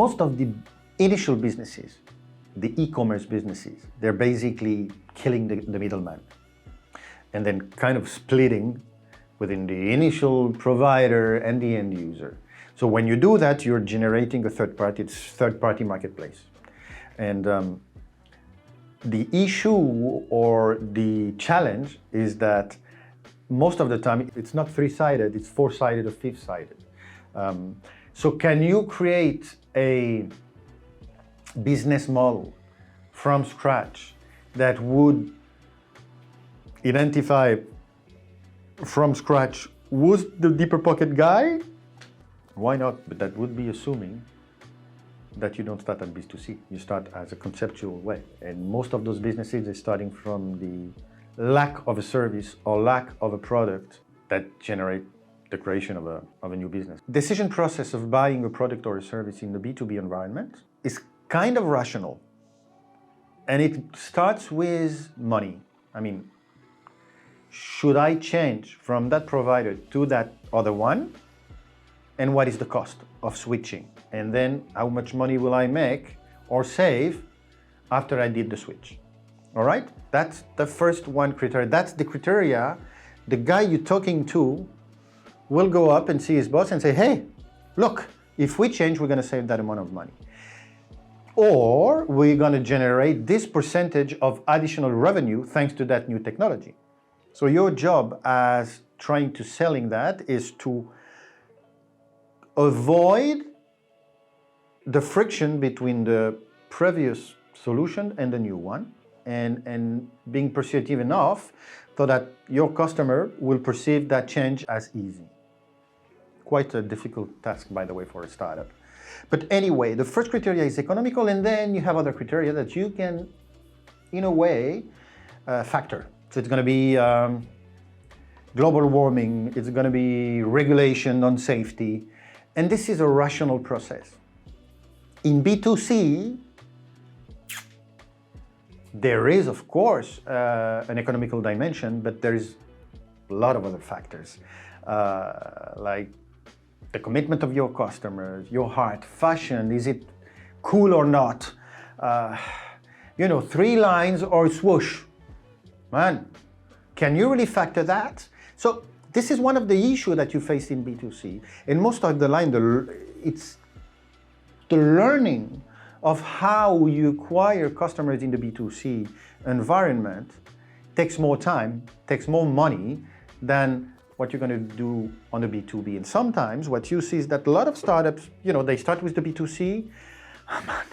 most of the initial businesses, the e-commerce businesses, they're basically killing the middleman and then kind of splitting within the initial provider and the end user. So when you do that, you're generating a third-party marketplace. And the issue or the challenge is that most of the time it's not three-sided, it's four-sided or fifth-sided. So can you create a business model from scratch that would identify from scratch who's the deeper pocket guy? Why not? But that would be assuming that you don't start at B2C. You start as a conceptual way. And most of those businesses are starting from the lack of a service or lack of a product that generate the creation of a new business. Decision process of buying a product or a service in the B2B environment is kind of rational. And it starts with money. I mean, should I change from that provider to that other one? And what is the cost of switching? And then how much money will I make or save after I did the switch? All right? That's the first one criteria. That's the criteria. The guy you're talking to will go up and see his boss and say, hey, look, if we change, we're going to save that amount of money. Or we're going to generate this percentage of additional revenue thanks to that new technology. So your job as trying to selling that is to avoid the friction between the previous solution and the new one, and being persuasive enough so that your customer will perceive that change as easy. Quite a difficult task, by the way, for a startup. But anyway, the first criteria is economical, and then you have other criteria that you can, in a way, factor. So it's going to be global warming, it's going to be regulation on safety, and this is a rational process. In B2C, there is, of course, an economical dimension, but there is a lot of other factors, like the commitment of your customers, your heart, fashion, is it cool or not? You know, 3 lines or swoosh. Man, can you really factor that? So this is one of the issues that you face in B2C. And most of the line, it's the learning of how you acquire customers in the B2C environment takes more time, takes more money than what you're going to do on the B2B. And sometimes what you see is that a lot of startups, you know, they start with the B2C. Oh man,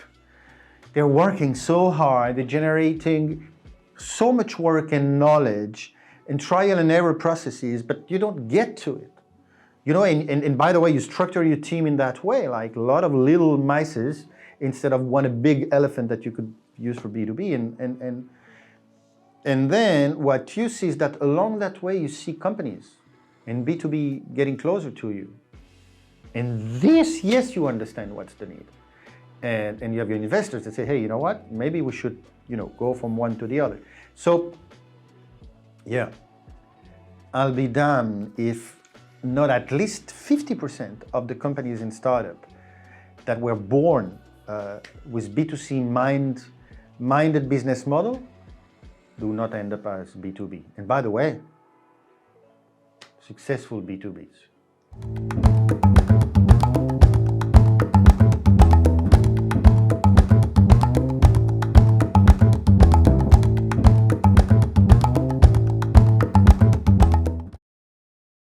they're working so hard, they're generating so much work and knowledge and trial and error processes, but you don't get to it. You know, and by the way, you structure your team in that way, like a lot of little mices instead of one big elephant that you could use for B2B. And then what you see is that along that way, you see companies in B2B getting closer to you. And this, yes, you understand what's the need. And you have your investors that say, hey, you know what? Maybe we should, you know, go from one to the other. So, yeah, I'll be damned if not at least 50% of the companies in startup that were born with B2C minded business model do not end up as B2B. And by the way, successful B2Bs.